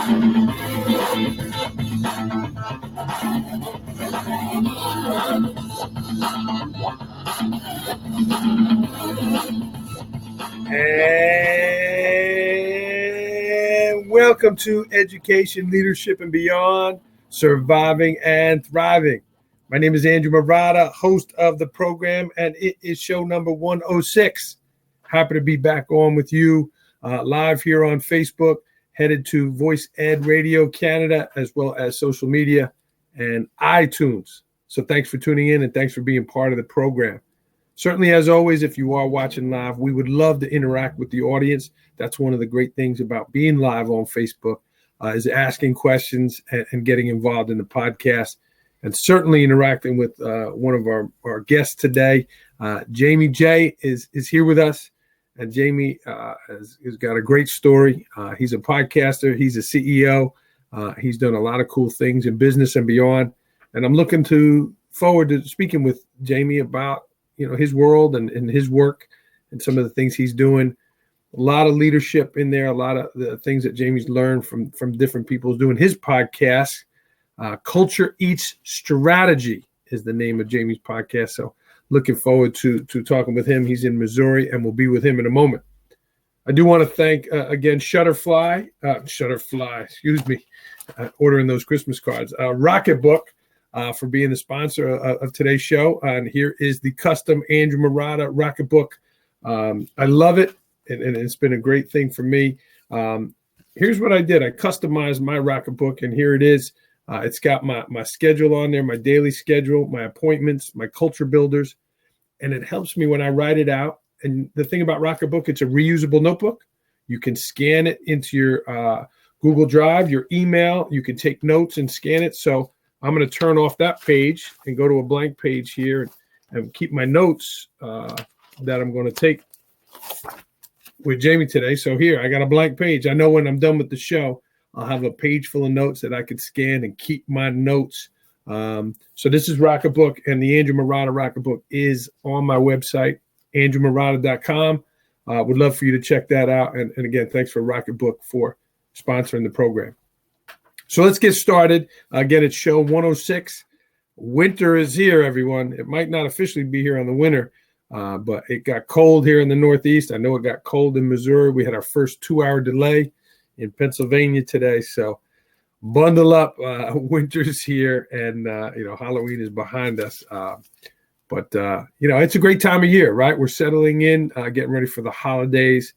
And welcome to Education, Leadership, and Beyond, Surviving and Thriving. My name is Andrew Murata, host of the program, and it is show number 106. Happy to be back on with you live here on Facebook, headed to Voice Ed Radio Canada, as well as social media and iTunes. So thanks for tuning in and thanks for being part of the program. Certainly, as always, if you are watching live, we would love to interact with the audience. That's one of the great things about being live on Facebook, is asking questions and getting involved in the podcast, and certainly interacting with one of our guests today. Jaime J is here with us, and Jaime has got a great story. He's a podcaster. He's a CEO. He's done a lot of cool things in business and beyond, and I'm looking forward to speaking with Jaime about his world and his work and some of the things he's doing. A lot of leadership in there, a lot of the things that Jaime's learned from different people doing his podcast. Culture Eats Strategy is the name of Jaime's podcast. So looking forward to talking with him. He's in Missouri, and we'll be with him in a moment. I do want to thank, again, Shutterfly, ordering those Christmas cards. Rocketbook, for being the sponsor of today's show. And here is the custom Andrew Murata Rocketbook. I love it, and it's been a great thing for me. Here's what I did. I customized my Rocketbook, and here it is. It's got my schedule on there, my daily schedule, my appointments, my culture builders, and it helps me when I write it out. And the thing about Rocketbook, it's a reusable notebook. You can scan it into your Google Drive, your email. You can take notes and scan it. So I'm going to turn off that page and go to a blank page here and keep my notes that I'm going to take with Jaime today. So here, I got a blank page. I know when I'm done with the show, I'll have a page full of notes that I could scan and keep my notes. So this is Rocketbook, and the Andrew Murata Rocketbook is on my website, andrewmurata.com. Would love for you to check that out. And again, thanks for Rocketbook for sponsoring the program. So let's get started. Again, it's show 106. Winter is here, everyone. It might not officially be here on the winter, but it got cold here in the Northeast. I know it got cold in Missouri. We had our first 2-hour delay in Pennsylvania today. So bundle up. Winter's here, and Halloween is behind us. But it's a great time of year, right? We're settling in, getting ready for the holidays,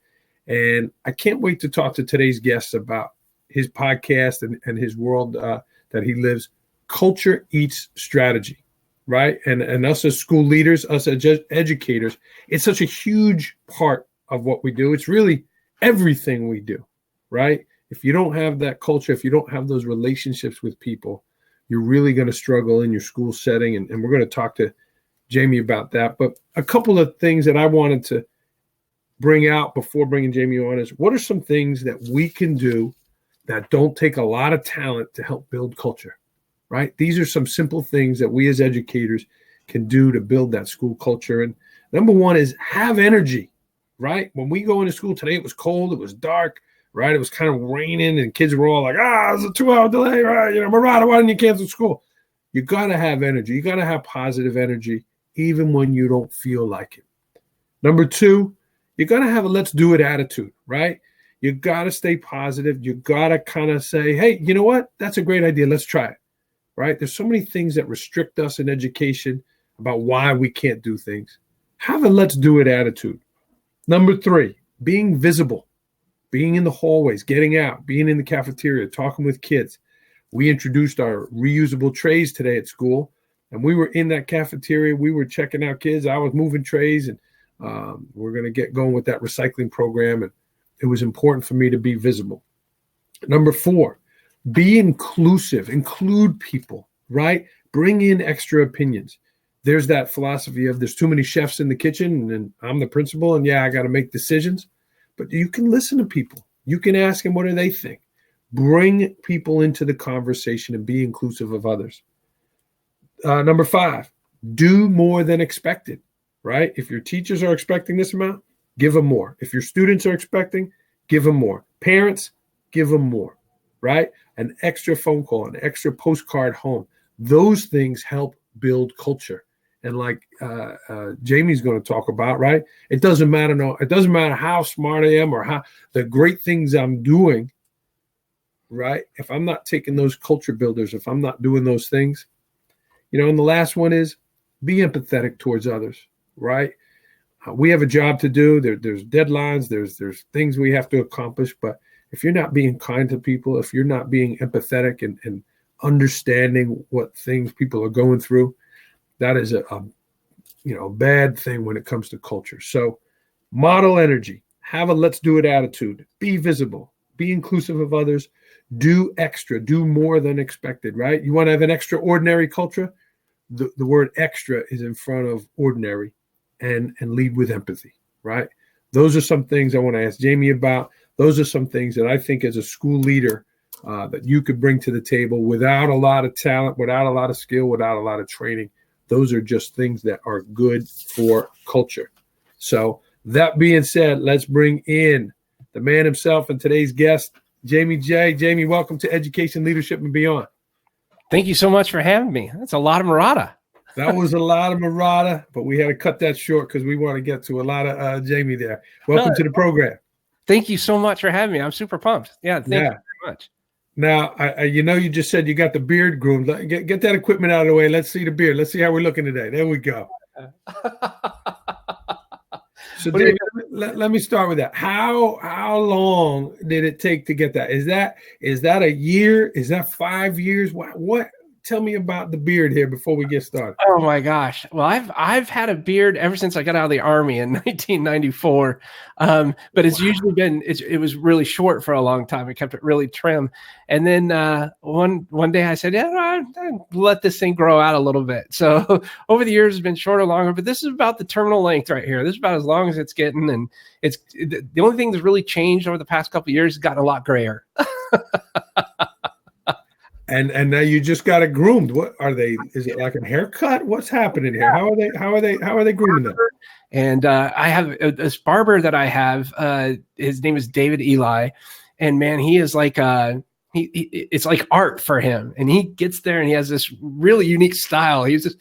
and I can't wait to talk to today's guests about his podcast and his world that he lives. Culture Eats Strategy, right? And us as school leaders, us as educators, it's such a huge part of what we do. It's really everything we do, right? If you don't have that culture, if you don't have those relationships with people, you're really going to struggle in your school setting. And we're going to talk to Jaime about that. But a couple of things that I wanted to bring out before bringing Jaime on is, what are some things that we can do that don't take a lot of talent to help build culture, right? These are some simple things that we as educators can do to build that school culture. And number one is have energy, right? When we go into school today, it was cold, it was dark, right? It was kind of raining, and kids were all like, it's a 2-hour delay, right? Murata, why didn't you cancel school? You got to have energy. You got to have positive energy, even when you don't feel like it. Number two, you got to have a let's do it attitude, right? You got to stay positive. You got to kind of say, hey, you know what? That's a great idea. Let's try it, right? There's so many things that restrict us in education about why we can't do things. Have a let's do it attitude. Number three, being visible, being in the hallways, getting out, being in the cafeteria, talking with kids. We introduced our reusable trays today at school, and we were in that cafeteria. We were checking out kids. I was moving trays, and we're going to get going with that recycling program, and it was important for me to be visible. Number four, be inclusive, include people, right? Bring in extra opinions. There's that philosophy of there's too many chefs in the kitchen, and I'm the principal, and I got to make decisions. But you can listen to people. You can ask them, what do they think? Bring people into the conversation and be inclusive of others. Number five, do more than expected, right? If your teachers are expecting this amount, give them more. If your students are expecting, give them more. Parents, give them more. right? An extra phone call, an extra postcard home. Those things help build culture. And like Jamie's going to talk about, right? It doesn't matter. No, it doesn't matter how smart I am or how the great things I'm doing, right? If I'm not taking those culture builders, if I'm not doing those things, and the last one is be empathetic towards others, right? We have a job to do. There's deadlines. There's things we have to accomplish. But if you're not being kind to people, if you're not being empathetic and understanding what things people are going through, that is a bad thing when it comes to culture. So model energy, have a let's do it attitude, be visible, be inclusive of others, do extra, do more than expected, right? You want to have an extraordinary culture? The word extra is in front of ordinary, and lead with empathy, right? Those are some things I want to ask Jamie about. Those are some things that I think as a school leader that you could bring to the table without a lot of talent, without a lot of skill, without a lot of training. Those are just things that are good for culture. So that being said, let's bring in the man himself and today's guest, Jamie J. Jamie, welcome to Education, Leadership, and Beyond. Thank you so much for having me. That's a lot of Murata. That was a lot of Murata, but we had to cut that short because we want to get to a lot of Jamie there. Welcome to the program. Thank you so much for having me. I'm super pumped. Thank you very much. Now, you just said you got the beard groomed. Get that equipment out of the way. Let's see the beard. Let's see how we're looking today. There we go. So, David, let me start with that. How long did it take to get that? Is that a year? Is that 5 years? What? Tell me about the beard here before we get started. Oh my gosh! Well, I've had a beard ever since I got out of the Army in 1994, but it's usually been it was really short for a long time. I kept it really trim, and then one day I said, I'll let this thing grow out a little bit. So over the years, it's been shorter, longer, but this is about the terminal length right here. This is about as long as it's getting, and it's the only thing that's really changed over the past couple of years. It's gotten a lot grayer. And now you just got it groomed. What are they? Is it like a haircut? What's happening here? How are they grooming them? And I have this barber that I have. His name is David Eli, and man, he is like it's like art for him. And he gets there and he has this really unique style. He's just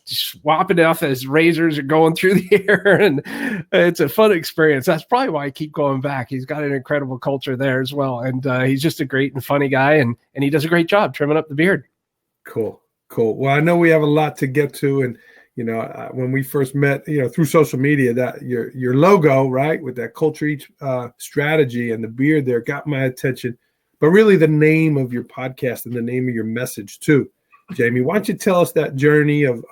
swapping off his razors and going through the air, and it's a fun experience. That's probably why I keep going back. He's got an incredible culture there as well, and he's just a great and funny guy, and he does a great job trimming up the beard. Cool. Well, I know we have a lot to get to, and when we first met, through social media, that your logo, right, with that culture each strategy and the beard there got my attention. But really, the name of your podcast and the name of your message too, Jamie. Why don't you tell us that journey of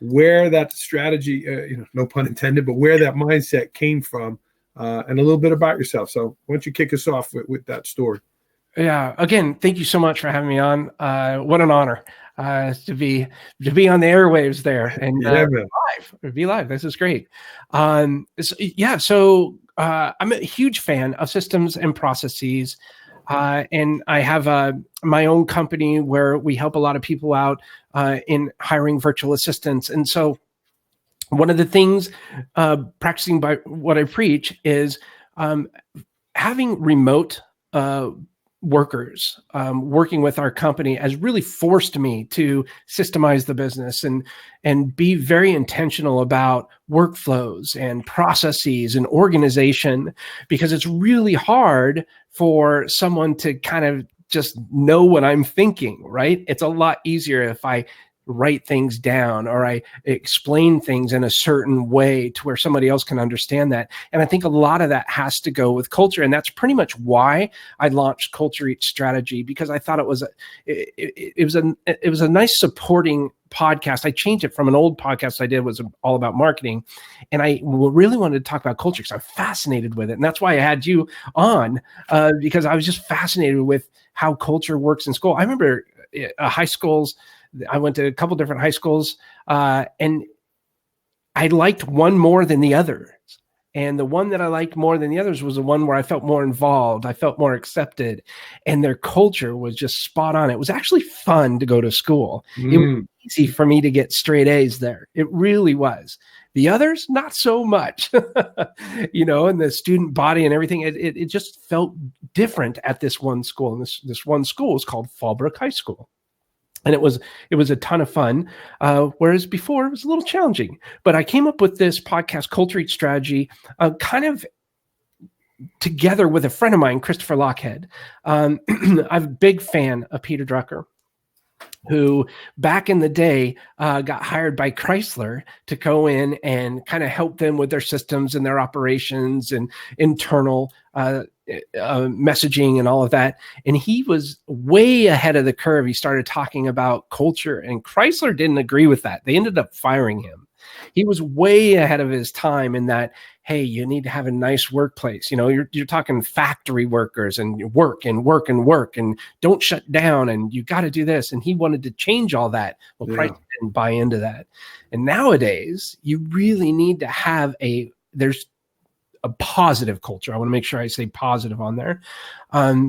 where that strategy, no pun intended, but where that mindset came from, and a little bit about yourself. So why don't you kick us off with that story? Yeah. Again, thank you so much for having me on. What an honor to be on the airwaves there and be live. This is great. So I'm a huge fan of systems and processes. And I have my own company where we help a lot of people out in hiring virtual assistants. And so one of the things practicing by what I preach is having remote workers working with our company has really forced me to systemize the business and be very intentional about workflows and processes and organization, because it's really hard for someone to kind of just know what I'm thinking, right? It's a lot easier if I write things down or I explain things in a certain way to where somebody else can understand that. And I think a lot of that has to go with culture. And that's pretty much why I launched Culture Eats Strategy, because I thought it was a nice supporting podcast. I changed it from an old podcast I did was all about marketing. And I really wanted to talk about culture because I'm fascinated with it. And that's why I had you on, because I was just fascinated with how culture works in school. I remember high schools. I went to a couple different high schools, and I liked one more than the others. And the one that I liked more than the others was the one where I felt more involved. I felt more accepted, and their culture was just spot on. It was actually fun to go to school. It was easy for me to get straight A's there. It really was. The others, not so much, and the student body and everything. It just felt different at this one school. And this one school is called Fallbrook High School. And it was a ton of fun, whereas before it was a little challenging. But I came up with this podcast, Culture Eat Strategy, kind of together with a friend of mine, Christopher Lockhead. I'm a big fan of Peter Drucker, who back in the day got hired by Chrysler to go in and kind of help them with their systems and their operations and internal messaging and all of that. And he was way ahead of the curve. He started talking about culture, and Chrysler didn't agree with that. They ended up firing him. He was way ahead of his time in that, hey, you need to have a nice workplace. You're talking factory workers and work and work and work and don't shut down and you got to do this. And he wanted to change all that. Well, Chrysler didn't buy into that. And nowadays, you really need to have there's a positive culture. I want to make sure I say positive on there,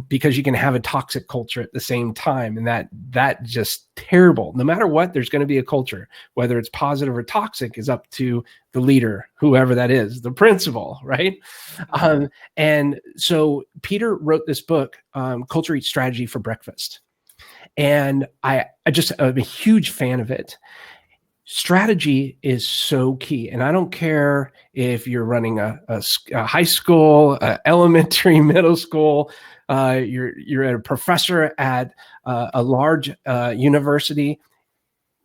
because you can have a toxic culture at the same time. And that just terrible. No matter what, there's going to be a culture, whether it's positive or toxic is up to the leader, whoever that is, the principal, right? And so Peter wrote this book, Culture Eat Strategy for Breakfast. And I'm a huge fan of it. Strategy is so key. And I don't care if you're running a high school, elementary, middle school, you're a professor at a large university.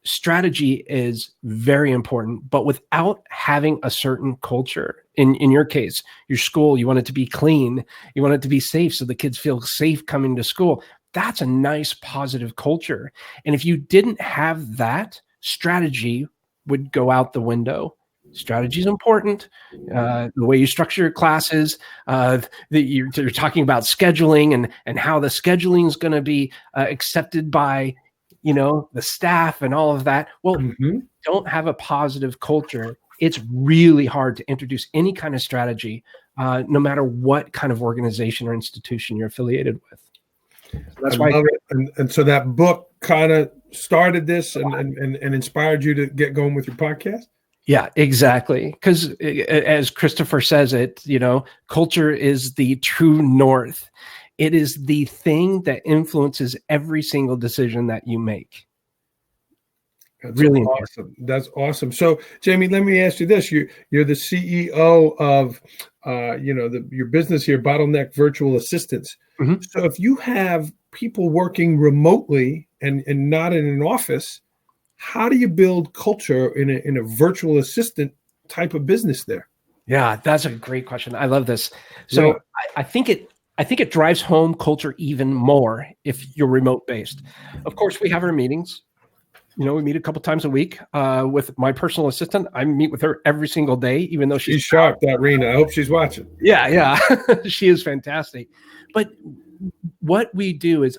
Strategy is very important, but without having a certain culture, in your case, your school, you want it to be clean, you want it to be safe so the kids feel safe coming to school. That's a nice, positive culture. And if you didn't have that, strategy would go out the window. Strategy is important. The way you structure your classes, you're talking about scheduling and how the scheduling is going to be accepted by, the staff and all of that. Well, don't have a positive culture. It's really hard to introduce any kind of strategy, no matter what kind of organization or institution you're affiliated with. So that's why. Love it. And so that book kind of started this and inspired you to get going with your podcast? Yeah, exactly. Because as Christopher says it, culture is the true north. It is the thing that influences every single decision that you make. That's really awesome. That's awesome. So, Jaime, let me ask you this: you're the CEO of, your business here, Bottleneck Virtual Assistants. Mm-hmm. So, if you have people working remotely and not in an office, how do you build culture in a virtual assistant type of business there? Yeah, that's a great question. I love this. So, yeah. I think it drives home culture even more if you're remote based. Of course, we have our meetings. We meet a couple times a week with my personal assistant. I meet with her every single day, even though she's sharp, that Rena. I hope she's watching. Yeah. She is fantastic. But what we do is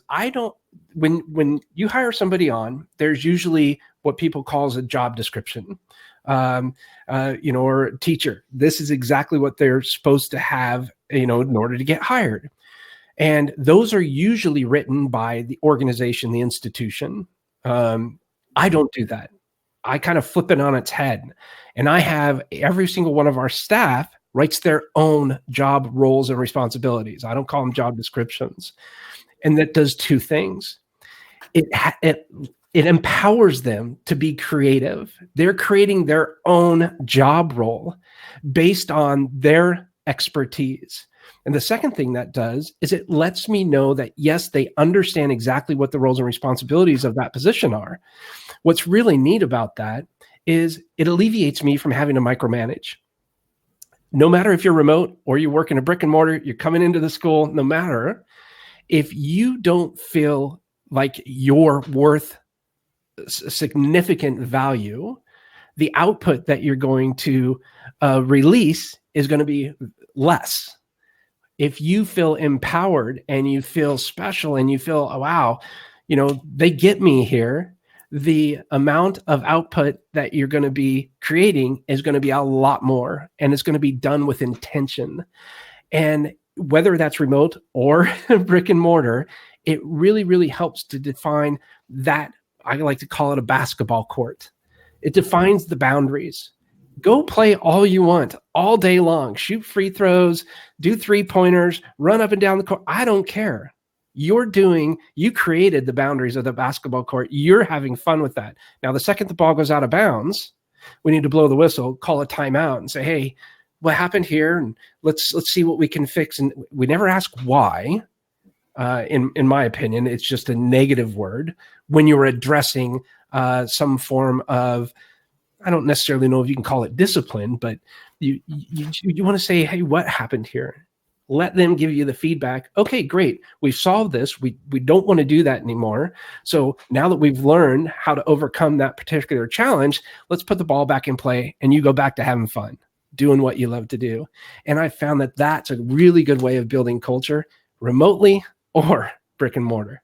when you hire somebody on, there's usually what people calls a job description, or a teacher. This is exactly what they're supposed to have, in order to get hired. And those are usually written by the organization, the institution. I don't do that. I kind of flip it on its head. And I have every single one of our staff writes their own job roles and responsibilities. I don't call them job descriptions. And that does two things. It empowers them to be creative. They're creating their own job role based on their expertise. And the second thing that does is it lets me know that, yes, they understand exactly what the roles and responsibilities of that position are. What's really neat about that is it alleviates me from having to micromanage. No matter if you're remote or you work in a brick and mortar, you're coming into the school, no matter, if you don't feel like you're worth significant value, the output that you're going to release is going to be less. If you feel empowered and you feel special and you feel, oh, wow, they get me here, the amount of output that you're going to be creating is going to be a lot more, and it's going to be done with intention. And whether that's remote or brick and mortar, it really, really helps to define that. I like to call it a basketball court. It defines the boundaries. Go play all you want all day long. Shoot free throws, do 3-pointers, run up and down the court. I don't care. You created the boundaries of the basketball court. You're having fun with that. Now, the second the ball goes out of bounds, we need to blow the whistle, call a timeout, and say, hey, what happened here? And let's see what we can fix. And we never ask why. In my opinion, it's just a negative word when you're addressing some form of, I don't necessarily know if you can call it discipline, but you want to say, hey, what happened here? Let them give you the feedback. Okay, great. We've solved this. We don't want to do that anymore. So now that we've learned how to overcome that particular challenge, let's put the ball back in play and you go back to having fun, doing what you love to do. And I found that that's a really good way of building culture remotely or brick and mortar.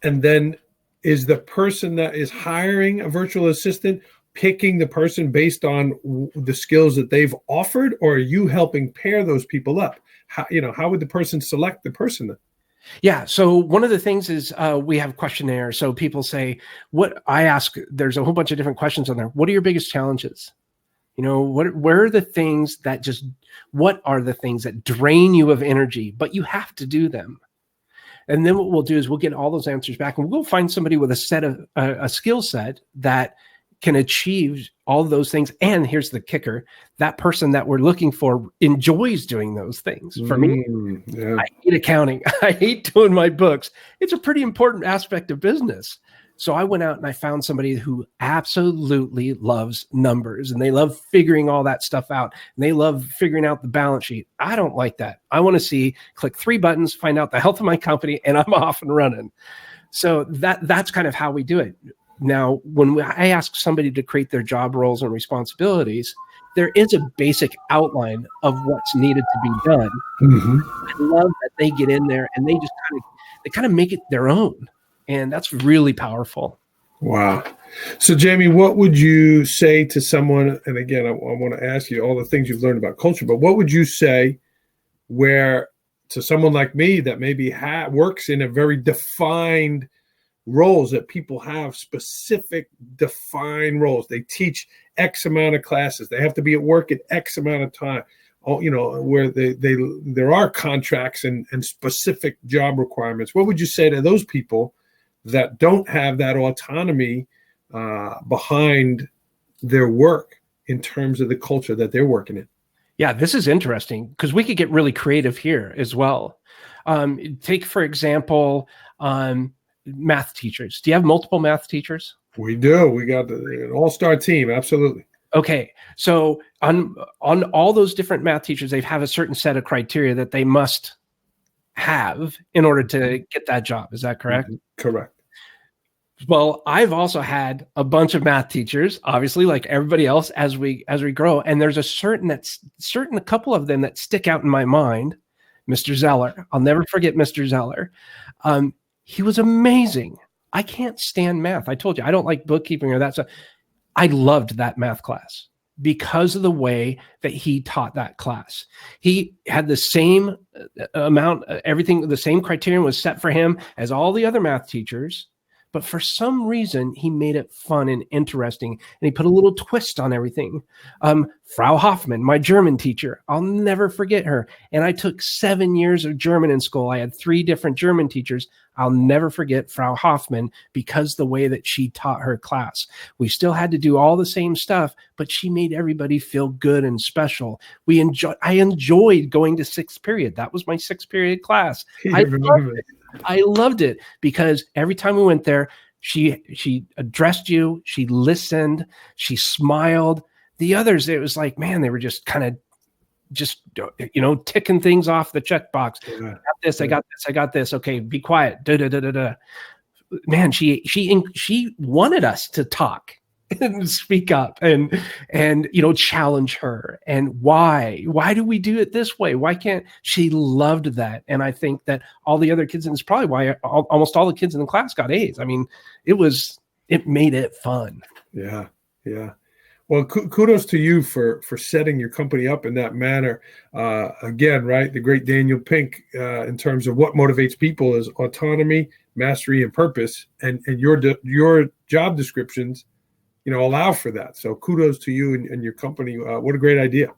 And then is the person that is hiring a virtual assistant picking the person based on the skills that they've offered, or are you helping pair those people up? How would the person select the person then? Yeah. So one of the things is we have questionnaires. So people say, there's a whole bunch of different questions on there. What are your biggest challenges? What are the things that drain you of energy, but you have to do them? And then what we'll do is we'll get all those answers back and we'll go find somebody with a skill set that can achieve all of those things. And here's the kicker: that person that we're looking for enjoys doing those things. For me, I hate accounting. I hate doing my books. It's a pretty important aspect of business. So I went out and I found somebody who absolutely loves numbers and they love figuring all that stuff out. And they love figuring out the balance sheet. I don't like that. I want to click 3 buttons, find out the health of my company, and I'm off and running. So that's kind of how we do it. Now, when I ask somebody to create their job roles and responsibilities, there is a basic outline of what's needed to be done. Mm-hmm. I love that they get in there and they just kind of make it their own. And that's really powerful. Wow. So, Jaime, what would you say to someone, and again, I want to ask you all the things you've learned about culture, but what would you say to someone like me that maybe works in a very defined roles, that people have specific defined roles? They teach X amount of classes. They have to be at work at X amount of time. Where there are contracts and specific job requirements. What would you say to those people that don't have that autonomy behind their work in terms of the culture that they're working in? Yeah, this is interesting because we could get really creative here as well. Take, for example, math teachers. Do you have multiple math teachers? We do. We got an all-star team. Absolutely. Okay. So on all those different math teachers, they have a certain set of criteria that they must have in order to get that job. Is that correct? Mm-hmm. Correct. Well, I've also had a bunch of math teachers, obviously, like everybody else, as we grow. And there's a couple of them that stick out in my mind. Mr. Zeller. I'll never forget Mr. Zeller. He was amazing. I can't stand math. I told you, I don't like bookkeeping or that stuff. I loved that math class because of the way that he taught that class. He had the same amount, everything, the same criterion was set for him as all the other math teachers. But for some reason, he made it fun and interesting, and he put a little twist on everything. Frau Hoffman, my German teacher, I'll never forget her. And I took 7 years of German in school. I had 3 different German teachers. I'll never forget Frau Hoffman because the way that she taught her class. We still had to do all the same stuff, but she made everybody feel good and special. I enjoyed going to 6th period. That was my 6th period class. I loved it because every time we went there, she addressed you, she listened, she smiled. The others, it was like, man, they were just kind of ticking things off the checkbox. Yeah. I got this. Okay, be quiet. Man, she wanted us to talk and speak up and challenge her. And why do we do it this way? Why can't she? Loved that. And I think that all the other kids, and it's probably why almost all the kids in the class got A's. I mean, it made it fun. Yeah. Well, kudos to you for setting your company up in that manner. Again, right, the great Daniel Pink, in terms of what motivates people is autonomy, mastery, and purpose. And your job descriptions allow for that. So kudos to you and your company. What a great idea.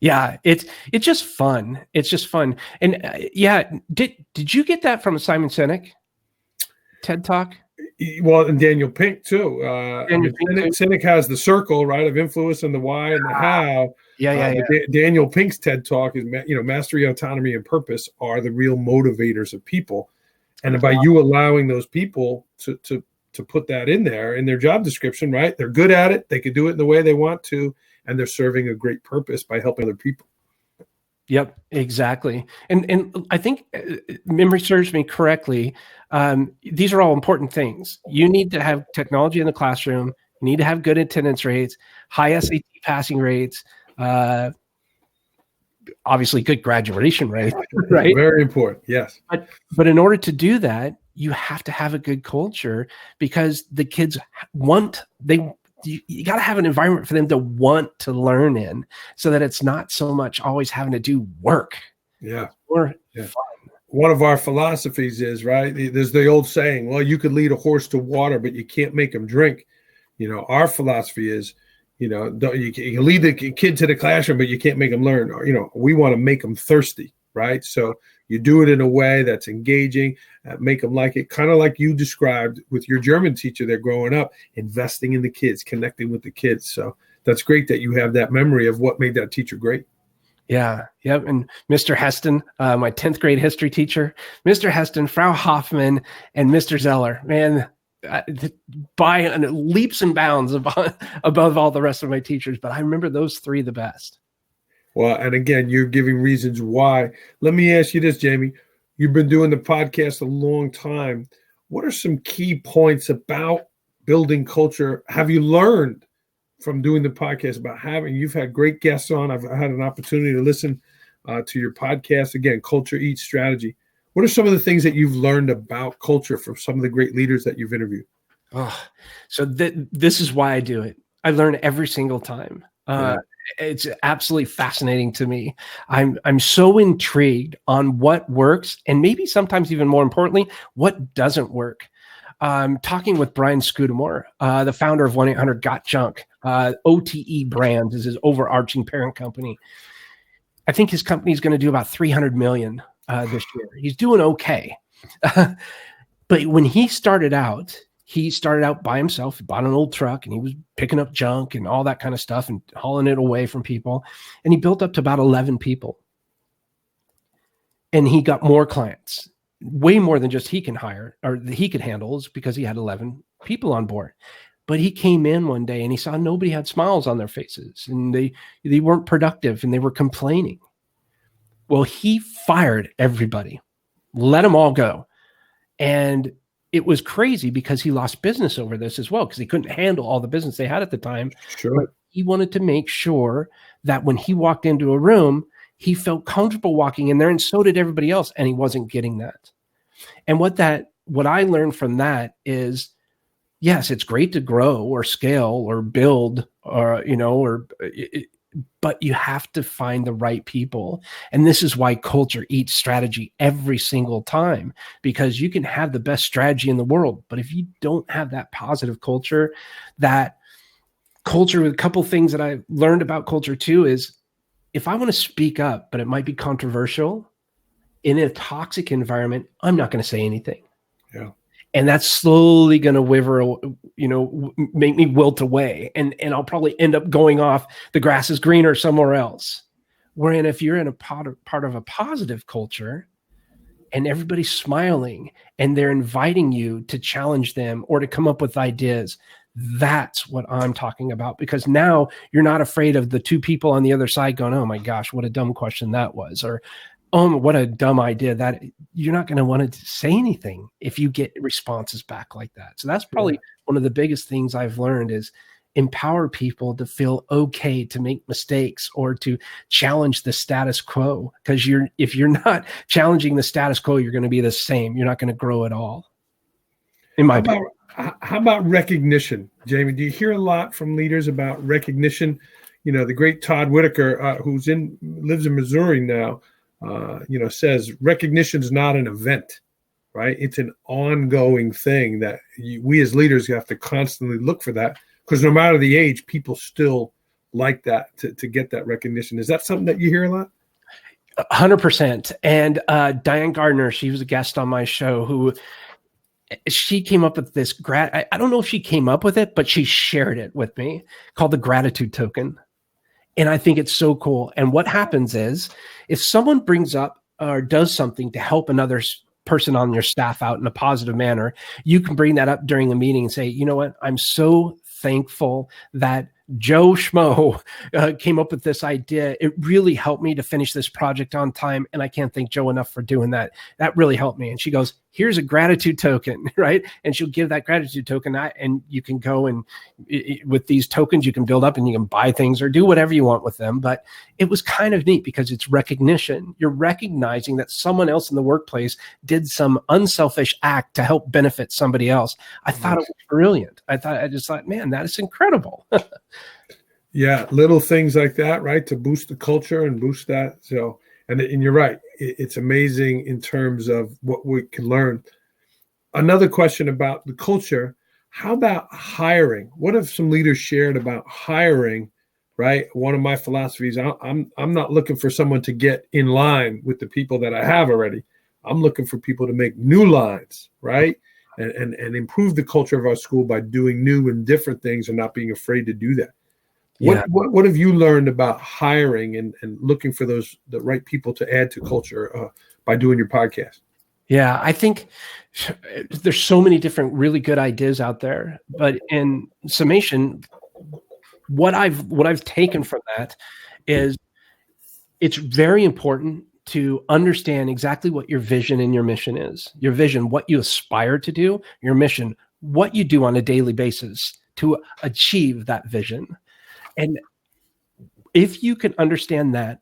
Yeah, it's just fun. It's just fun. And did you get that from Simon Sinek TED Talk? Well, and Daniel Pink too. Sinek has the circle, right, of influence and the why and the how. Daniel Pink's TED Talk is, mastery, autonomy, and purpose are the real motivators of people. And by you allowing those people to put that in there in their job description, right? They're good at it. They can do it in the way they want to, and they're serving a great purpose by helping other people. Yep, exactly. And I think, memory serves me correctly, these are all important things. You need to have technology in the classroom. You need to have good attendance rates, high SAT passing rates, obviously good graduation rate, right? Very important, yes. But in order to do that, you have to have a good culture, because the kids you got to have an environment for them to want to learn in, so that it's not so much always having to do work. Yeah. Or fun. One of our philosophies is, right, there's the old saying, well, you could lead a horse to water, but you can't make him drink. Our philosophy is, you can lead the kid to the classroom, but you can't make them learn. We want to make them thirsty, right? So you do it in a way that's engaging, make them like it, kind of like you described with your German teacher. They're growing up, investing in the kids, connecting with the kids. So that's great that you have that memory of what made that teacher great. Yeah. Yep. And Mr. Heston, my 10th grade history teacher, Mr. Heston, Frau Hoffman, and Mr. Zeller, man, by leaps and bounds above all the rest of my teachers. But I remember those three the best. Well, and again, you're giving reasons why. Let me ask you this, Jamie. You've been doing the podcast a long time. What are some key points about building culture have you learned from doing the podcast about you've had great guests on. I've had an opportunity to listen to your podcast. Again, Culture Eats Strategy. What are some of the things that you've learned about culture from some of the great leaders that you've interviewed? So this is why I do it. I learn every single time. It's absolutely fascinating to me. I'm so intrigued on what works, and maybe sometimes even more importantly, what doesn't work. Talking with Brian Scudamore, the founder of 1-800-GOT-JUNK. OTE Brands is his overarching parent company. I think his company is going to do about $300 million this year. He's doing okay. But when he started out by himself, bought an old truck, and he was picking up junk and all that kind of stuff and hauling it away from people. And he built up to about 11 people. And he got more clients, way more than just he can hire or he could handle, is because he had 11 people on board. But he came in one day and he saw nobody had smiles on their faces, and they weren't productive, and they were complaining. Well, he fired everybody, let them all go. And it was crazy because he lost business over this as well, because he couldn't handle all the business they had at the time. Sure. But he wanted to make sure that when he walked into a room, he felt comfortable walking in there, and so did everybody else. And he wasn't getting that. And what I learned from that is, yes, it's great to grow or scale or build but you have to find the right people. And this is why culture eats strategy every single time, because you can have the best strategy in the world, but if you don't have that positive culture, a couple things that I learned about culture too is, if I want to speak up, but it might be controversial in a toxic environment, I'm not going to say anything. Yeah. And that's slowly going to make me wilt away. And I'll probably end up going off, the grass is greener somewhere else. Wherein if you're in a part of a positive culture and everybody's smiling and they're inviting you to challenge them or to come up with ideas, that's what I'm talking about. Because now you're not afraid of the two people on the other side going, oh my gosh, what a dumb question that was. Or, oh, what a dumb idea. That you're not going to want to say anything if you get responses back like that. So that's probably one of the biggest things I've learned is empower people to feel okay to make mistakes or to challenge the status quo. Because if you're not challenging the status quo, you're going to be the same. You're not going to grow at all. In my opinion. How about recognition, Jamie? Do you hear a lot from leaders about recognition? The great Todd Whitaker, who's lives in Missouri now, says recognition is not an event, right? It's an ongoing thing that we as leaders have to constantly look for that. because no matter the age, people still like that to get that recognition. Is that something that you hear a lot? 100%. And Diane Gardner, she was a guest on my show who she came up with this I don't know if she came up with it, but she shared it with me, called the gratitude token. And I think it's so cool. And what happens is if someone brings up or does something to help another person on your staff out in a positive manner, you can bring that up during a meeting and say, you know what, I'm so thankful that Joe Schmo came up with this idea. It really helped me to finish this project on time. And I can't thank Joe enough for doing that. That really helped me. And she goes, here's a gratitude token, right? And she'll give that gratitude token, and you can go and with these tokens, you can build up and you can buy things or do whatever you want with them. But it was kind of neat because it's recognition. You're recognizing that someone else in the workplace did some unselfish act to help benefit somebody else. I thought it was brilliant. I just thought, man, that is incredible. Yeah, little things like that, right, to boost the culture and boost that. So, and you're right, it's amazing in terms of what we can learn. Another question about the culture: how about hiring? What have some leaders shared about hiring? Right, one of my philosophies: I'm not looking for someone to get in line with the people that I have already. I'm looking for people to make new lines, right, and improve the culture of our school by doing new and different things and not being afraid to do that. Yeah. What have you learned about hiring and looking for the right people to add to culture by doing your podcast? Yeah, I think there's so many different really good ideas out there, but in summation, what I've taken from that is it's very important to understand exactly what your vision and your mission is. Your vision, what you aspire to do, your mission, what you do on a daily basis to achieve that vision. And if you can understand that,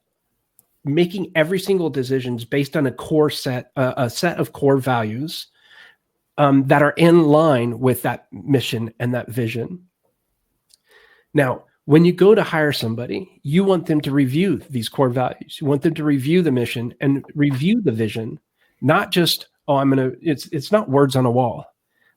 making every single decision is based on a set of core values that are in line with that mission and that vision. Now, when you go to hire somebody, you want them to review these core values. You want them to review the mission and review the vision, not just, it's not words on a wall.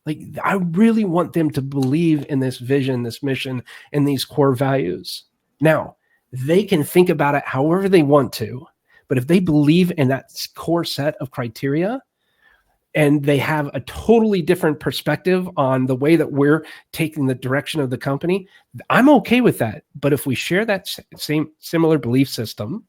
Like, I really want them to believe in this vision, this mission, and these core values. Now, they can think about it however they want to, but if they believe in that core set of criteria and they have a totally different perspective on the way that we're taking the direction of the company, I'm okay with that. But if we share that similar belief system,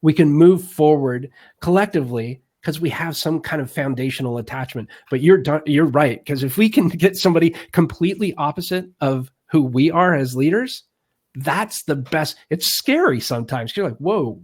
we can move forward collectively because we have some kind of foundational attachment. But you're right, because if we can get somebody completely opposite of who we are as leaders, that's the best. It's scary sometimes. You're like, whoa,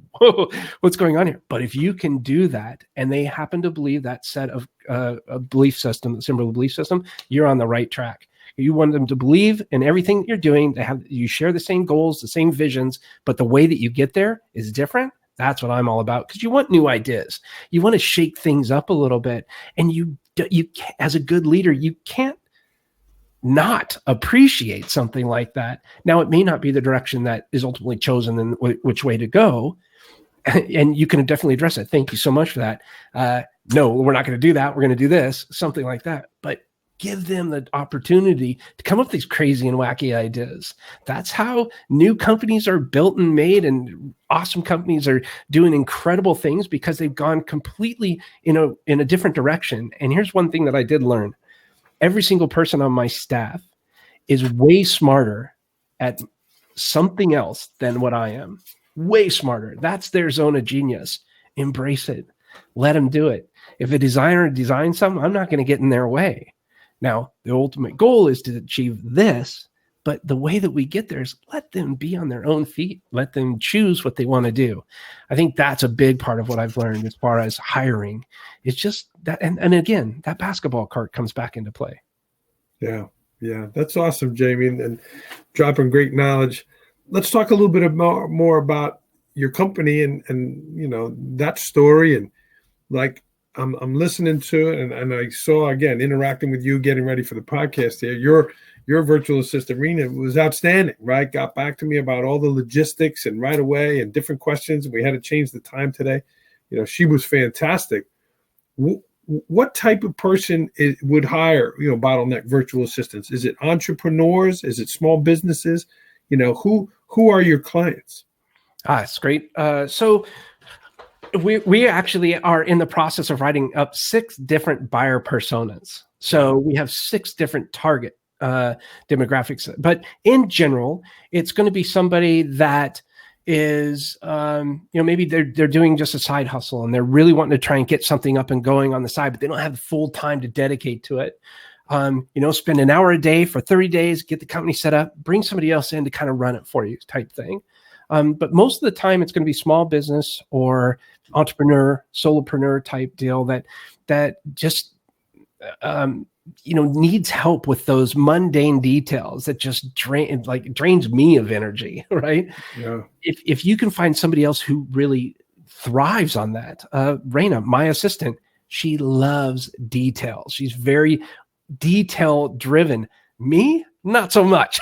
what's going on here? But if you can do that and they happen to believe that set of a belief system, the similar belief system, you're on the right track. You want them to believe in everything that you're doing. You share the same goals, the same visions, but the way that you get there is different. That's what I'm all about, because you want new ideas. You want to shake things up a little bit. And you, as a good leader, you can't not appreciate something like that. Now, it may not be the direction that is ultimately chosen and which way to go. And you can definitely address it. Thank you so much for that. No, we're not going to do that. We're going to do this, something like that. But give them the opportunity to come up with these crazy and wacky ideas. That's how new companies are built and made, and awesome companies are doing incredible things because they've gone completely in a different direction. And here's one thing that I did learn. Every single person on my staff is way smarter at something else than what I am. Way smarter. That's their zone of genius. Embrace it. Let them do it. If a designer designs something, I'm not going to get in their way. Now, the ultimate goal is to achieve this, but the way that we get there is let them be on their own feet. Let them choose what they want to do. I think that's a big part of what I've learned as far as hiring. It's just that, and again, that basketball cart comes back into play. Yeah, that's awesome, Jamie, and dropping great knowledge. Let's talk a little bit more about your company and that story. And like, I'm listening to it, and I saw, again, interacting with you, getting ready for the podcast here. Your virtual assistant, Rena, was outstanding, right? Got back to me about all the logistics and right away and different questions. And we had to change the time today. She was fantastic. what type of person would hire, bottleneck virtual assistants? Is it entrepreneurs? Is it small businesses? Who are your clients? It's great. So we actually are in the process of writing up 6 different buyer personas. So we have 6 different target demographics. But in general, it's going to be somebody that is, maybe they're doing just a side hustle and they're really wanting to try and get something up and going on the side, but they don't have the full time to dedicate to it. Spend an hour a day for 30 days, get the company set up, bring somebody else in to kind of run it for you type thing. But most of the time it's going to be small business or entrepreneur, solopreneur type deal that just, needs help with those mundane details that just drains me of energy, right? Yeah. If you can find somebody else who really thrives on that, Raina, my assistant, she loves details. She's very detail driven. Me, not so much.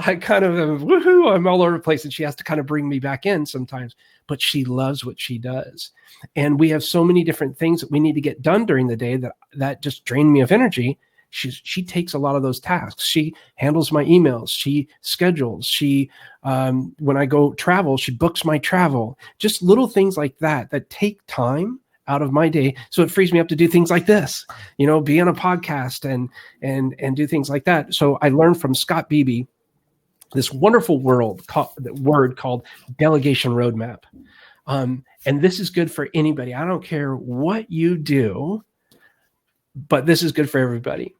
I kind of am, woohoo, I'm all over the place, and she has to kind of bring me back in sometimes, but she loves what she does. And we have so many different things that we need to get done during the day that just drain me of energy. She takes a lot of those tasks. She handles my emails. She schedules. She, when I go travel, she books my travel. Just little things like that take time out of my day. So it frees me up to do things like this, be on a podcast and do things like that. So I learned from Scott Beebe this wonderful word called delegation roadmap. And this is good for anybody. I don't care what you do, but this is good for everybody.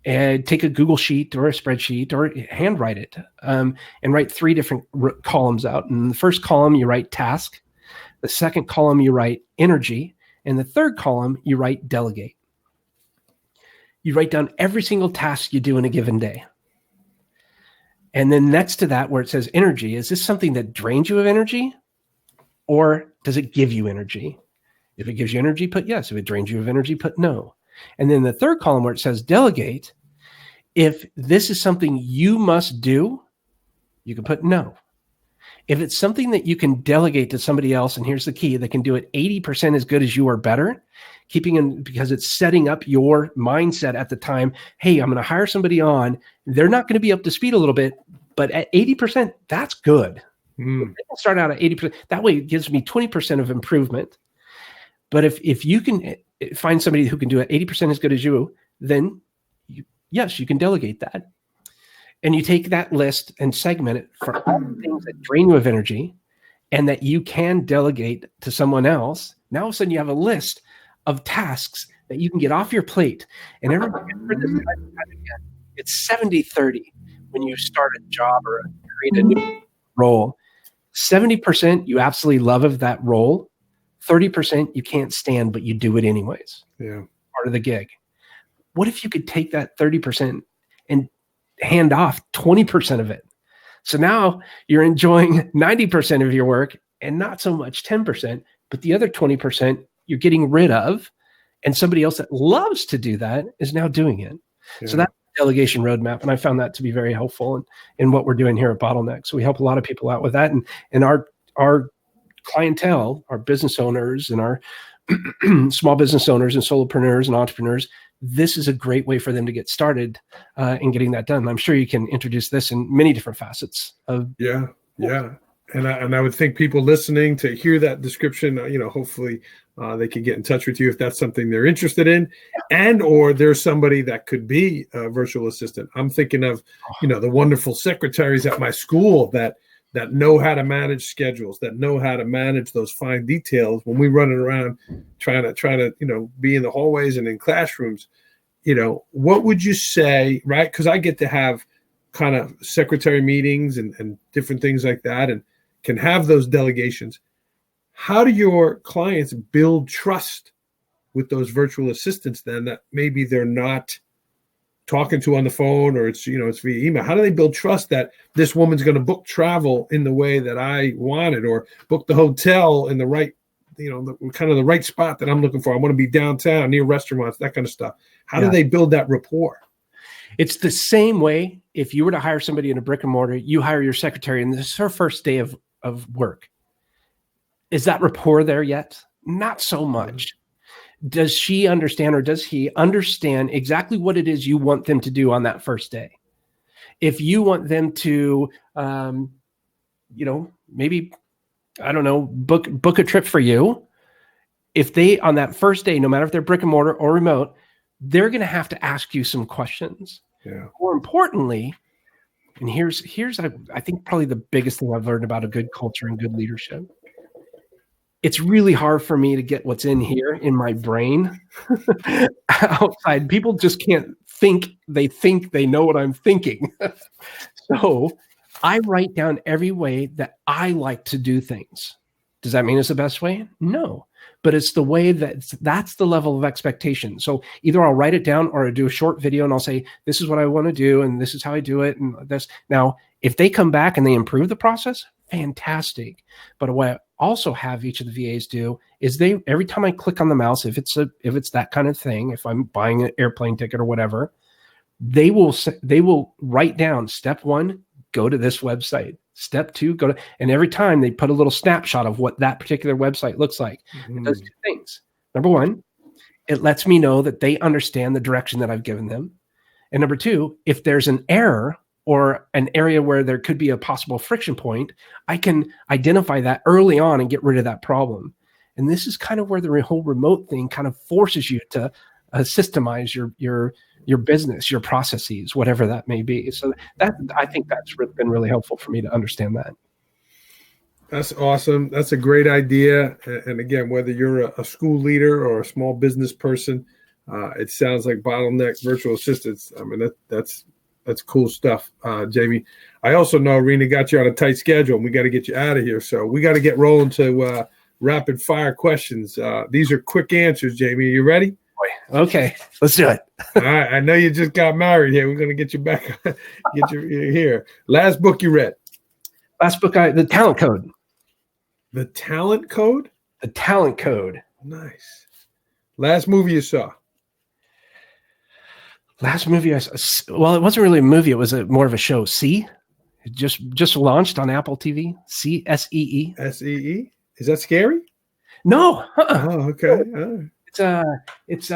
And take a Google sheet or a spreadsheet or handwrite it, and write 3 different columns out. In the first column, you write task. The second column, you write energy. And the third column, you write delegate. You write down every single task you do in a given day. And then next to that, where it says energy, is this something that drains you of energy? Or does it give you energy? If it gives you energy, put yes. If it drains you of energy, put no. And then the third column where it says delegate, if this is something you must do, you can put no. If it's something that you can delegate to somebody else, and here's the key, they can do it 80% as good as you or better, because it's setting up your mindset at the time. Hey, I'm going to hire somebody on. They're not going to be up to speed a little bit, but at 80%, that's good. They can start out at 80%. That way it gives me 20% of improvement. But if you can find somebody who can do it 80% as good as you, then yes, you can delegate that. And you take that list and segment it for all the things that drain you of energy and that you can delegate to someone else. Now, all of a sudden, you have a list of tasks that you can get off your plate. And it's 70-30 when you start a job or create a new role. 70% you absolutely love of that role. 30% you can't stand, but you do it anyways. Yeah. Part of the gig. What if you could take that 30% and hand off 20% of it? So now you're enjoying 90% of your work and not so much 10%, but the other 20% you're getting rid of, and somebody else that loves to do that is now doing it. Yeah. So that's the delegation roadmap, and I found that to be very helpful in what we're doing here at Bottleneck. So we help a lot of people out with that, and our clientele, our business owners and our small business owners and solopreneurs and entrepreneurs, this is a great way for them to get started in getting that done. I'm sure you can introduce this in many different facets of. Yeah. And I would think people listening to hear that description, hopefully they can get in touch with you if that's something they're interested in, and or there's somebody that could be a virtual assistant. I'm thinking of, the wonderful secretaries at my school that know how to manage schedules, that know how to manage those fine details when we're running around trying to, be in the hallways and in classrooms. What would you say, right? Because I get to have kind of secretary meetings and different things like that and can have those delegations. How do your clients build trust with those virtual assistants then that maybe they're not talking to on the phone, or it's via email? How do they build trust that this woman's going to book travel in the way that I wanted, or book the hotel in the right, the right spot that I'm looking for? I want to be downtown near restaurants, that kind of stuff. How do they build that rapport? It's the same way if you were to hire somebody in a brick and mortar, you hire your secretary and this is her first day of work. Is that rapport there yet? Not so much. does she understand, or does he understand exactly what it is you want them to do on that first day? If you want them to, maybe, I don't know, book a trip for you, if they, on that first day, no matter if they're brick and mortar or remote, they're going to have to ask you some questions. Yeah. More importantly, and here's I think probably the biggest thing I've learned about a good culture and good leadership. It's really hard for me to get what's in here in my brain outside. People just can't think they know what I'm thinking. So I write down every way that I like to do things. Does that mean it's the best way? No, but it's the way that's the level of expectation. So either I'll write it down or I do a short video and I'll say, this is what I want to do. And this is how I do it. And this. Now, if they come back and they improve the process, fantastic. But what I also have each of the VAs do is every time I click on the mouse, if it's that kind of thing, if I'm buying an airplane ticket or whatever, they will write down step 1, go to this website. Step 2, and every time they put a little snapshot of what that particular website looks like. Mm-hmm. It does 2 things. Number 1, it lets me know that they understand the direction that I've given them. And number 2, if there's an error or an area where there could be a possible friction point, I can identify that early on and get rid of that problem. And this is kind of where the whole remote thing kind of forces you to systemize your business, your processes, whatever that may be. So that, I think that's been really helpful for me to understand that. That's awesome. That's a great idea. And again, whether you're a school leader or a small business person, it sounds like bottleneck virtual assistants. I mean, that's cool stuff, Jaime. I also know Rena got you on a tight schedule and we got to get you out of here. So we got to get rolling to rapid fire questions. These are quick answers, Jaime. Are you ready? Okay, let's do it. All right. I know you just got married here. We're going to get you back, get you here. Last book you read? Last book, The Talent Code. The Talent Code? The Talent Code. Nice. Last movie you saw? Last movie I saw, well, it wasn't really a movie. It was more of a show. See? It just launched on Apple TV. See? S-E-E. S-E-E? Is that scary? No. Oh, okay. It's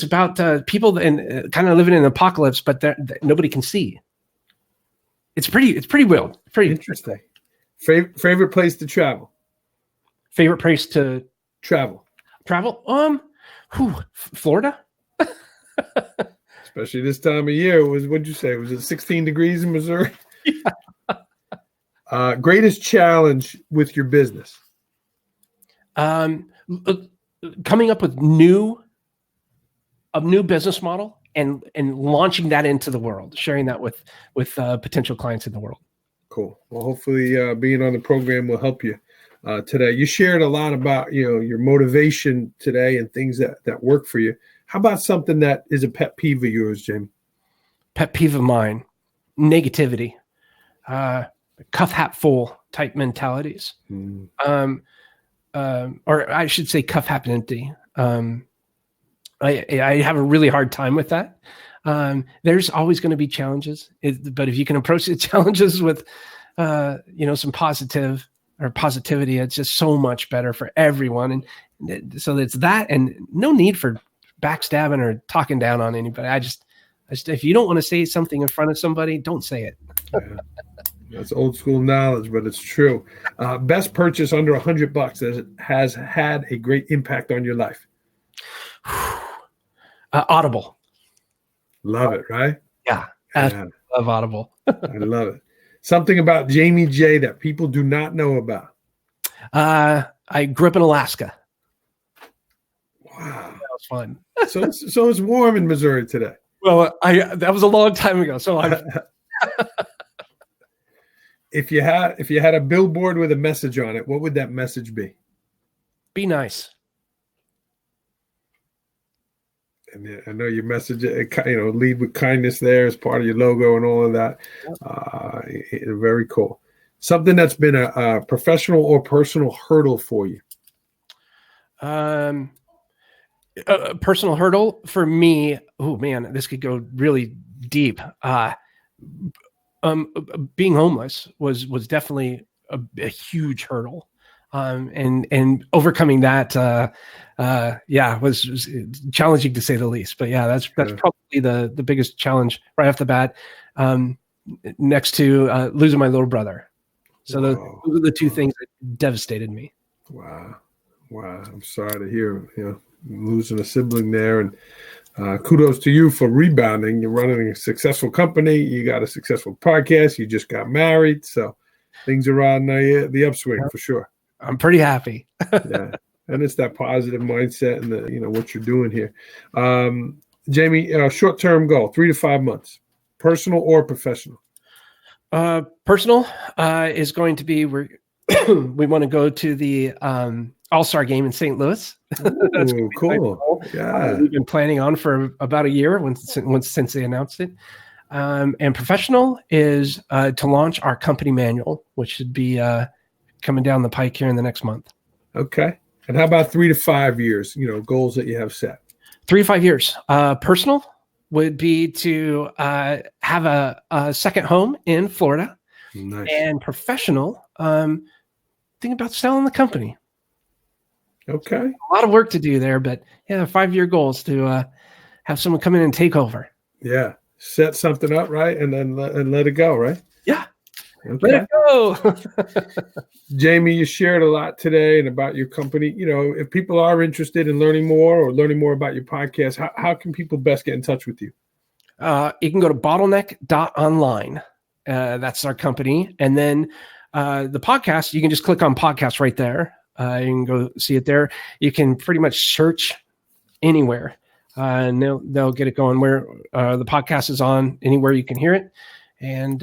about people and kind of living in an apocalypse, but nobody can see. It's pretty wild. Pretty interesting. Favorite place to travel? Favorite place to travel? Florida. Especially this time of year. What'd you say? Was it 16 degrees in Missouri? Yeah. Greatest challenge with your business? Coming up with a new business model and launching that into the world, sharing that with potential clients in the world. Cool. Well, hopefully being on the program will help you today. You shared a lot about your motivation today and things that work for you. How about something that is a pet peeve of yours, Jaime? Pet peeve of mine: negativity, cuff hat full type mentalities. Or I should say cuff hat empty. I have a really hard time with that. There's always going to be challenges, but if you can approach the challenges with, some positivity, it's just so much better for everyone. And so it's that, and no need for backstabbing or talking down on anybody. I just if you don't want to say something in front of somebody, don't say it. Yeah. That's old school knowledge, but it's true. Best purchase under $100 that has had a great impact on your life? Audible. Love it, right? Yeah. I love Audible. I love it. Something about Jaime J that people do not know about? I grew up in Alaska. Wow. That was fun. So it's warm in Missouri today. Well, that was a long time ago. So If you had a billboard with a message on it, what would that message be? Be nice. And I know your message, lead with kindness there as part of your logo and all of that. Very cool. Something that's been a professional or personal hurdle for you? A personal hurdle for me. Oh man, this could go really deep. Being homeless was definitely a huge hurdle. and overcoming that, was challenging to say the least. But yeah, that's probably the biggest challenge right off the bat, next to losing my little brother. So those are the two things that devastated me. Wow. I'm sorry to hear, losing a sibling there. And kudos to you for rebounding. You're running a successful company. You got a successful podcast. You just got married. So things are on the upswing for sure. I'm pretty happy. Yeah. And it's that positive mindset and what you're doing here. Jaime, short-term goal, 3 to 5 months, personal or professional? Personal is going to be we want to go to the All-Star game in St. Louis. That's cool. Yeah, we've been planning on for about a year since they announced it. And professional is to launch our company manual, which should be coming down the pike here in the next month. Okay. And how about 3 to 5 years? Goals that you have set. 3 to 5 years. Personal would be to have a second home in Florida. Nice. And professional, think about selling the company. Okay. A lot of work to do there, but 5-year goals to have someone come in and take over. Yeah. Set something up, right? And then let it go, right? Yeah. Okay. Let it go. Jaime, you shared a lot today and about your company. If people are interested in learning more about your podcast, how can people best get in touch with you? You can go to bottleneck.online. That's our company. And then the podcast, you can just click on podcast right there. You can go see it there. You can pretty much search anywhere, and they'll get it going. Where the podcast is on, anywhere you can hear it. And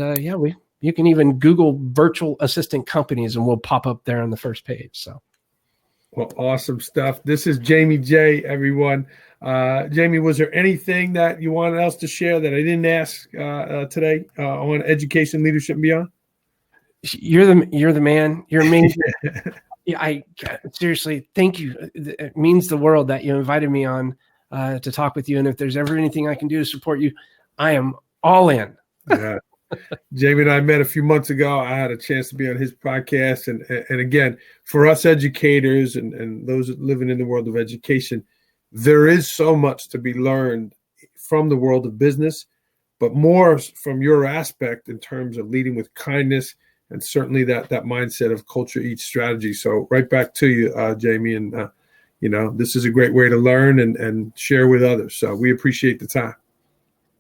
you can even Google virtual assistant companies, and we'll pop up there on the first page. So, well, awesome stuff. This is Jaime J, everyone. Jaime, was there anything that you wanted else to share that I didn't ask today on education, leadership, and beyond? You're the man. You're amazing. I seriously thank you. It means the world that you invited me on to talk with you. And if there's ever anything I can do to support you, I am all in. Yeah. Jaime and I met a few months ago. I had a chance to be on his podcast. And again, for us educators and those living in the world of education, there is so much to be learned from the world of business, but more from your aspect in terms of leading with kindness and certainly that mindset of culture eats strategy. So right back to you, Jaime. And, this is a great way to learn and share with others. So we appreciate the time.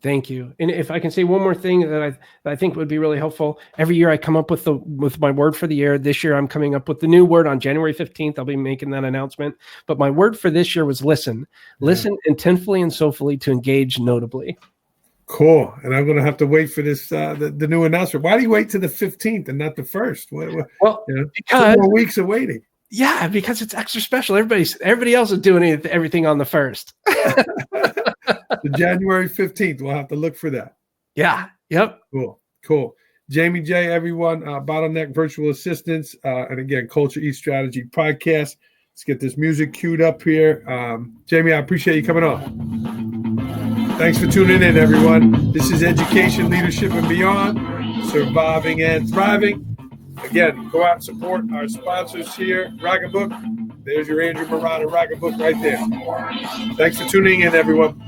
Thank you. And if I can say one more thing that I think would be really helpful, every year I come up with my word for the year. This year I'm coming up with the new word on January 15th. I'll be making that announcement. But my word for this year was listen. Listen intentfully and soulfully to engage notably. Cool. And I'm going to have to wait for this, the new announcement. Why do you wait to the 15th and not the 1st? Well, because 2 more weeks of waiting. Yeah, because it's extra special. Everybody else is doing everything on the 1st. The January 15th. We'll have to look for that. Yeah. Yep. Cool. Jaime J, everyone, Bottleneck Virtual Assistants. And again, Culture Eats Strategy podcast. Let's get this music queued up here. Jaime, I appreciate you coming on. Thanks for tuning in, everyone. This is Education, Leadership, and Beyond, Surviving and Thriving. Again, go out and support our sponsors here. Rocketbook. There's your Andrew Marotta Rocketbook right there. Thanks for tuning in, everyone.